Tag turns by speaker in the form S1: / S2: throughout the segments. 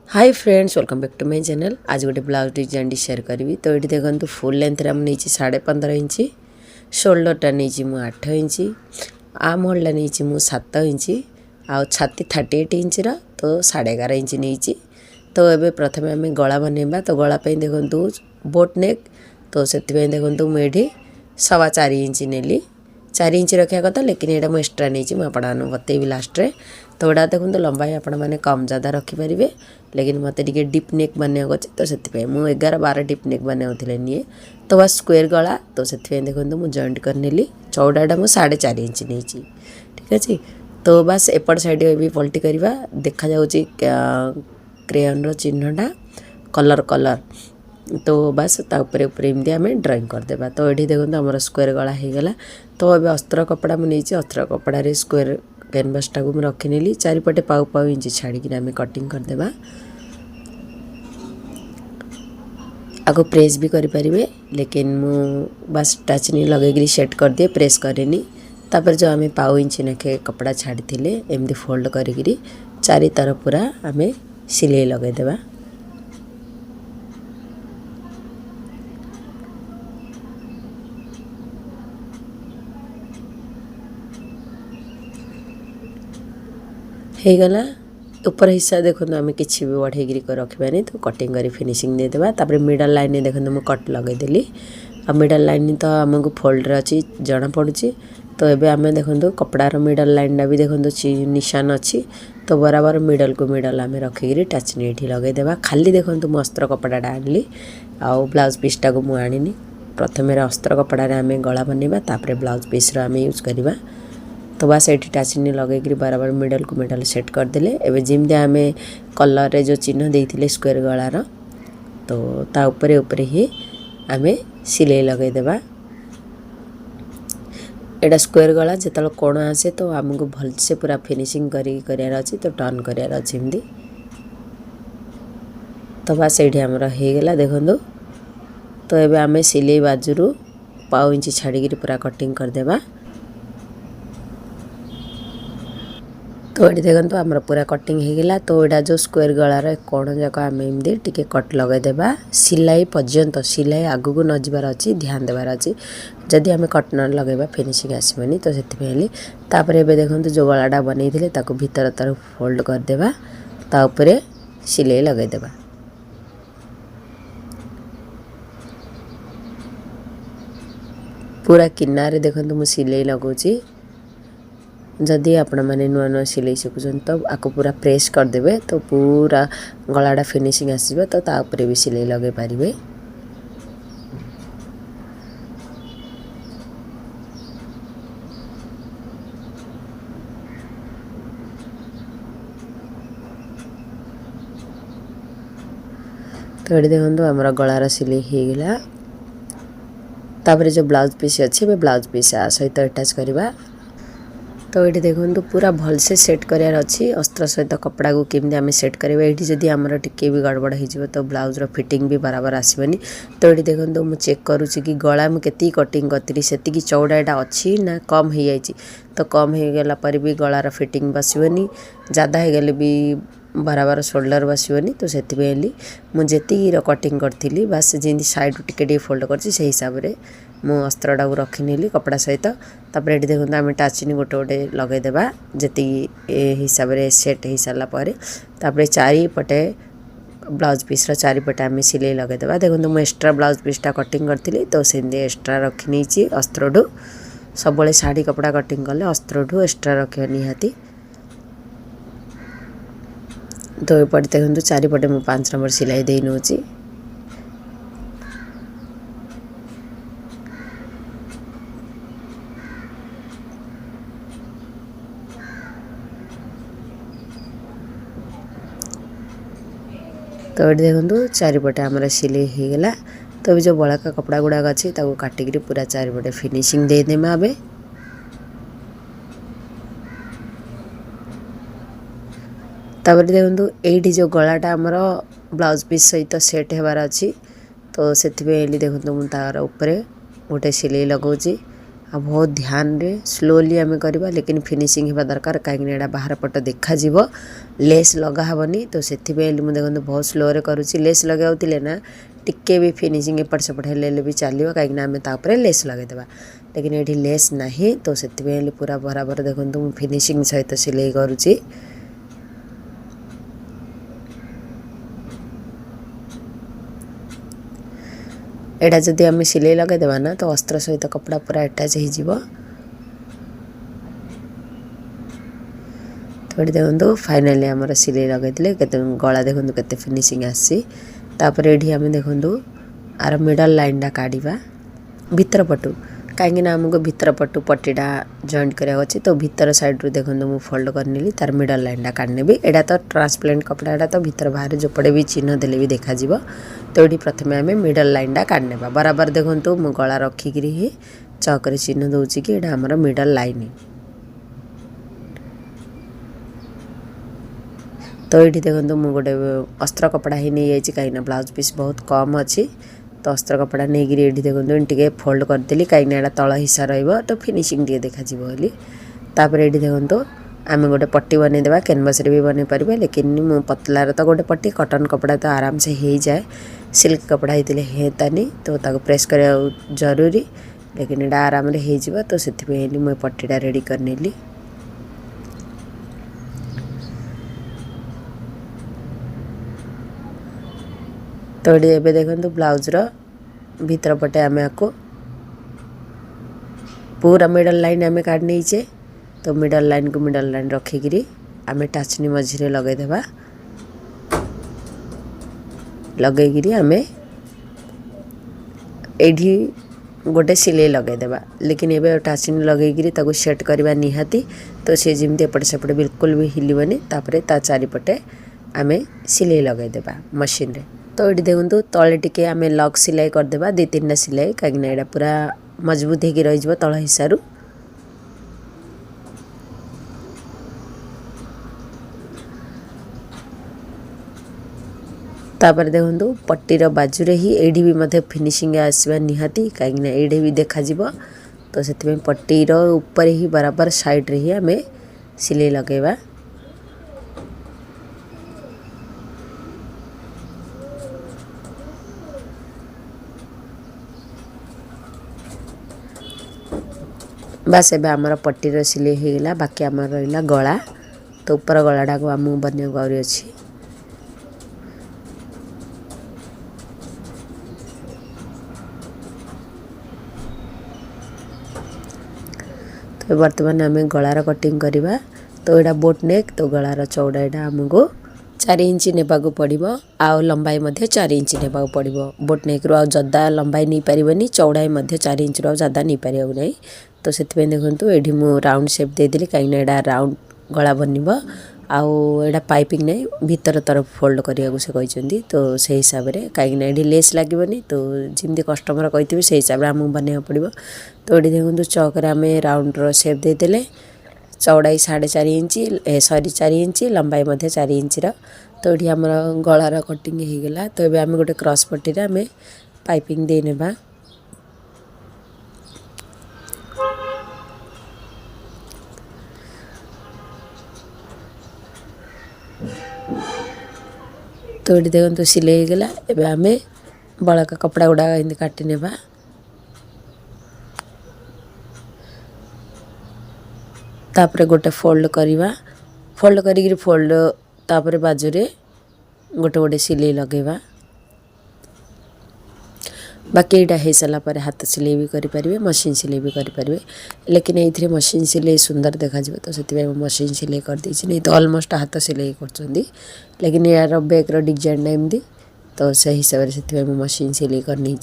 S1: Hi friends, welcome back to my channel. आज गोटे blouse design share करी। तो ये देखो फुल लेंथ नहीं 15.5 इंच, शोल्डरटा नहीं मुझे 8 इंच, आर्म होल्डा नहीं मुझे 7 इंच, आ छाती 38 इंच तो 11.5 इंच नहीं। तो ये प्रथम आम गला बनवा। तो गलाप देखो बोट नेक, तो से देखो मुझे 4.25 इंच नेली। 4 इंच रखा कथा, लेकिन यहाँ मुझे एक्सट्रा नहीं आपको बतेबी लास्ट रे। तो यहाँ देखो लंबाई आपण मैंने कम ज़्यादा रखिपारे, लेकिन मत डीप नेक बनवाक अच्छे। तो से मुझे 11-12 डीप नेक बनाऊे निए। तो बस स्क्वेयर गला। तो से देखो मुझे जॉइंट करनेली। चौड़ाटा मुझे 4.5 इंच नहीं। ठीक अच्छे। तो बस एपट साइड भी पलटी करवा। देखा जाऊँगी क्रेयन चिन्हटा कलर कलर। तो बस तापर एमती आम ड्रॉइंग करदे। तो ये देखो आम स्क्वेयर गला होगला। तो अभी अस्त्र कपड़ा मुझे अस्त्र कपड़े स्क्वेयर कैनवासटा को रखिनेली। चारिपटे पाउ पाउ इंच छाड़ी आम कटिंग करदे। आगो प्रेस भी करें, लेकिन मु बस टाचनी लगे सेट कर दिए, प्रेस करेनी। तापर जो आम पाउ इंच नाखे कपड़ा छाड़ी एमती फोल्ड करी चारि तरफ पूरा आम सिलाई लगेदेवा। गला ऊपर हिस्सा देखो आम कि भी बढ़े रखा। तो कटिंग कर फिनिशिंग देदेबा। तापर मिडल लाइन देखो मुझे कट लगेदेली। आ मिडल लाइन तो आमको फोल्डर अच्छी जना पड़ी। तो ये आम देखो कपड़ार मिडल लाइन भी देखो निशान अच्छी। तो बराबर मिडल को मिडल आम रखिकी टाचनी ये लगेदेबा। खाली देखो मुझे अस्त्र कपड़ाटा आनली। आउ ब्लाउज पीसटा को मुझे आनी। प्रथम अस्त्र कपड़े आम गला बनवा, तापर ब्लाउज पीस आम यूज करवा। तो बस ये टाचनी लगे बराबर मिडल को मिडल सेट करदे। एवं जमी आम कलर रे जो चिन्ह देते स्क्वेयर गलार, तो ता उपरे उपरे ही आम सिलाई लगेदेबा। एटा स्क्वेयर गला जो कोण आसे, तो आमको भलसे पूरा फिनिशिंग करार अच्छे। तो टर्न करार अच्छे एमती। तो बस ये आमर होगला देखो। तो ये आम सिलाई बाजू पाउ इंच छाड़ी पूरा कटिंग करदेबा। तो ये देखो आमर पूरा कटिंग होगला। तो यहाँ जो स्क्वेयर गलार कोण जाक आम एमती टिके कट लगेदेबा। सिलाई पर्यंत सिलाई आगू को न जबार अच्छी, ध्यान देवार अच्छी। जदि आम कट न लगेबा फिनिशिंग आसबनी। तो से तापर ये देखो जो गलाटा बनई भीतर तरफ फोल्ड करदेबा। ता उपरे सिलाई लगेदेबा। पूरा किनारे देखो मुझे सिलाई लगौची। जदि आपण मैंने नुआ नुआ सिलाई शिखुन, तो आपको पूरा प्रेस करदे। तो पूरा गलाटा फिनिशिंग आसो। तो तापर भी सिलाई लगे पारे। तो ये देखो आमर गलार सिलाई होगला। तापर जो ब्लाउज पीस अच्छे ब्लाउज पीस सहित अटैच करवा। तो ये देखो पूरा भलसे सेट करार अच्छी। अस्त्र सहित कपड़ा को केमती आम सेट करवा। ये जदि आमर टिके भी गड़बड़ हो, तो ब्लाउजर फिटिंग भी बराबर आसबनी। तो ये देखो मुझे चेक करुँची कि गला मुझे कटिंग करी से चौड़ाटा अच्छी ना कम हो जाए। तो कम हो गला पर भी गलार फिटिंग बसबनी, ज़्यादा हो गले भी बराबर शोल्डर बसबनी। तो से मुझे कटिंग करी बस जमी साइड टिके फोल्ड कर हिसाब से मु अस्त्रटा को रखिनेली कपड़ा सहित। तापर ये देखो आम टाचनी गोटे गोटे लगेदेबा जी हिसाब से सेट हो सारापर। तापर चारिपटे ब्लाउज पीस चारिपटे आम सिलाई लगेदेबा। देखो मुझे एक्स्ट्रा ब्लाउज पीसटा कटिंग करी। तो से एक्स्ट्रा रखी अस्त्रठू सब शाढ़ी कपड़ा कटिंग कले अस्त्रठू एक्स्ट्रा रखा निहाती। तो ये देखो चारिपटे मुझे 5 नंबर सिलाई दे नौची। तो ये देखो चारिपटे आमर सिलाई होगला। तो अभी जो बड़का कपड़ा गुड़ाक अच्छे काटिक पूरा चारिपटे फिनिशिंग देदेमा। आबे तापर देखो ये जो गलाटा आमर ब्लाउज पीस सहित सेट होबार अच्छी। तो से देखो मुझे तार उपरे गोटे सिलाई लगौची। आ बहुत ध्यान रे स्लोली आम करवा लेकिन फिनिशिंग होगा दरकार कहीं एटा बाहर पट देखा लेस लगा हेनी तो से देखो बहुत स्लो रे करुँची लेस लगाऊे ना टिके भी फिनिशिंग एपट सेपट हेल्ले भी चलो कहीं आम तापर लेस लगेदेवा लेकिन ये लेस ना तो से पूरा बराबर देखो मुझे फिनिशिंग सहित सिलाई करुँची एटा जदि आम सिलाई लगेदेवा ना तो अस्त्र सहित कपड़ा पूरा अटैच हो तो ये देखो फाइनाली आमर सिलाई लगे गला देखो के फिनिशिंग आसी ये आम देखो आर मिडल लाइन काढ़ा भीतर पटू कहीं आमको भीतर पटू पट्टीटा जॉइंट कराया अच्छे तो भीतर साइड रू देखो मुझे फोल्ड करनी तार मिडल लाइन काढ़ी एटा तो ट्रांसपेरेंट कपड़ा एटा तो भीतर बाहर जोपड़े भी चिन्ह देले भी देखा तो ये प्रथम आम मिडल लाइन काढ़ने बराबर देखो मु गला रखिकी ही चौक चिन्ह दूसरी कि एटा आमर मिडल लाइन तो ये देखो मुझे गोटे अस्त्र कपड़ा ही नहीं जाइए कहीं ब्लाउज पीस बहुत कम अच्छी तो अस्त्र कपड़ा नहीं ये देखो टे फोल्ड करदेली कहीं तल हिस्सा रही फिनिशिंग टे देखा तापर ये देखो आम गोटे पट्टी बनईदेवा कैनवास भी बनई पार लेकिन मो पतलार तो गोटे पट्टी कटन कपड़ा तो आराम से हो जाए सिल्क कपड़ा होते हेतानी तो ताको प्रेस करा जरूरी लेकिन एटा आराम हो तो से मुझे पट्टीटा रेडी करनेली तो ये देखो ब्लाउज भीतर पटे आम आपको पूरा मिडल लाइन आम काट नहीं तो मिडल लाइन को मिडल लाइन रखिकी आम टाचनी मझे लगेदेवा लगेगी आम एठी गोटे सिलाई लगेदेवा लेकिन ये टाचनी लगेगी सेट करवा निहाती तो सी जमी एपट सेपट बिल्कुल भी हिलबनी तापर ता चारिपटे आम सिलाई लगेदेवा मशीन रे तो ये देखो तले टिके आम लक सिलाई करदेवा 2-3टा सिलाई कहीं यहाँ पूरा मजबूत होगी रही तल हिस्सा तापर देखो पट्टीर बाजुरे ही एडी भी मध्य फिनिशिंग आसवा निहाती कहीं एडे भी देखा तो से पट्टीर ऊपर ही बराबर साइड रे ही आम सिलाई लगेवा बास एबे आमर पट्टीर सिलाई होगा बाकी आम रहा गला तो ऊपर गलाटा को आमको बनिया गौरी अच्छी तो बर्तमान आम गलार कटिंग करवा तो यहाँ बोट नेक तो गलार चौड़ा यहाँ आमको 4 इंच नेबाक पड़ो आउ लंबाई 4 इंच नेबाक पड़ो बोट नेक रु जदा लंबाई नहीं पारनी चौड़ाई 4 इंच रु ज़्यादा नहीं पार नहीं तो से देखो ये मुझे राउंड शेप देदेली कहीं यहाँ राउंड गला बनब आउ पाइपिंग नहीं भीतर तरफ फोल्ड करने से कहते तो से हिसाब से कहीं ये लेस लगे तो जमी कस्टमर कही से हिसाब से आमको बनवा पड़ो तो ये देखो चौक आम राउंड शेप देदेले चौड़ाई 4.5 इंच सॉरी 4 इंच लंबाई 4 इंच तो ये आम गलार कटिंग होगला तो ये आम गोटे क्रॉस पट्टी आम पाइपिंग दे नेबा तो ये देखो सिलाई होगला एबे आम बड़का कपड़ा गुड़ा काटी नेबा तापर गोटे फोल्ड करवा फोल्ड करी फोल्ड तापर बाजुरे गोटे गोटे सिलाई लगेवा बाकी यहाँ हो सारापर हाथ सिलाई भी करें मशीन सिलाई भी करें लेकिन ये मशीन सिलाई सुंदर देखा तो से मशीन सिलाई करदे नहीं तो ऑलमोस्ट हाथ सिलाई कर लेकिन यार बैक डिजाइन एमती तो से हिसाब से मशीन सिलाई करनी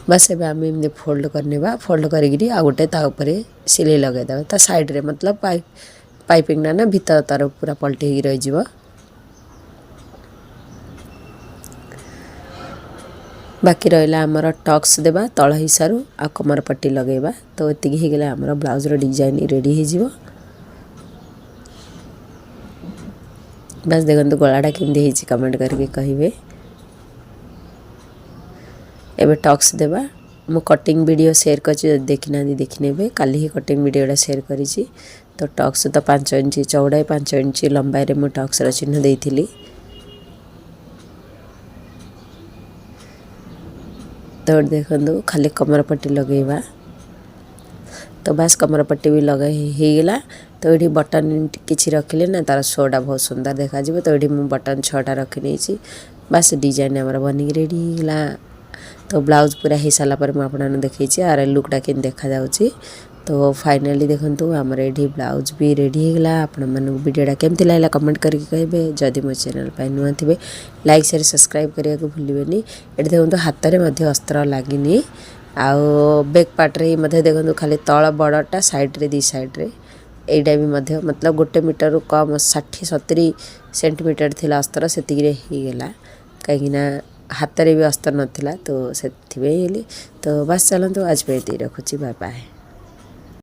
S1: बस एबे आम एमती फोल्ड करने फोल्ड करी आ गोटे सिलाई लगेदेवा ता साइड रे मतलब पाइपिंग ना भीतर तरफ पूरा पलटी हो रही बाकी रहा आमर टक्स देवा तल हिसार आ कमर पट्टी लगेगा। तो ये होगला आमर ब्लाउजर डिजाइन रेडी हो। बस देखो गलाटा केमती कमेंट करके कहे। एबे टक्स देवा मु कटिंग वीडियो शेयर कर देखी ना देखने काली ही कटिंग वीडियोटा शेयर करी। तो टक्स तो 5 इंच चौड़ाई 5 इंच लंबाई रे मु टक्स चिन्ह देइथिली। तो देखो खाली कमर पट्टी लगेगा। तो बस कमर पट्टी भी लगे होगला। तो ये बटन किसी रखिले ना तार शोटा बहुत सुंदर देखा। तो ये मुझे बटन 6टा रखी नहीं। बस डिजाइन आमर बनिक रेडी होगला। तो ब्लाउज पूरा हो सारा पर मुझे देखी आर लुकटा के देखा जाऊँगी। तो फाइनाली देखो आमर ये ब्लाउज भी रेडी होगला। आपण मानक वीडियोटा केमती लागला कमेंट करके कहे। जदि मो चैनल पर नुआ थे लाइक शेयर सब्सक्राइब करने को भूलें। ये देखो हाथ में अस्त्र लगिनी आउ बैक पार्टे देखो खाली तल बड़टा साइड्रे 2 साइड्रे यहीटा भी मतलब 1 मीटर कम 60-70 सेंटीमीटर थिला अस्तर से होगला। कहीं हाथ में भी अस्तर नाला तो से तो बस चलते आज पे रखुची। Bye bye.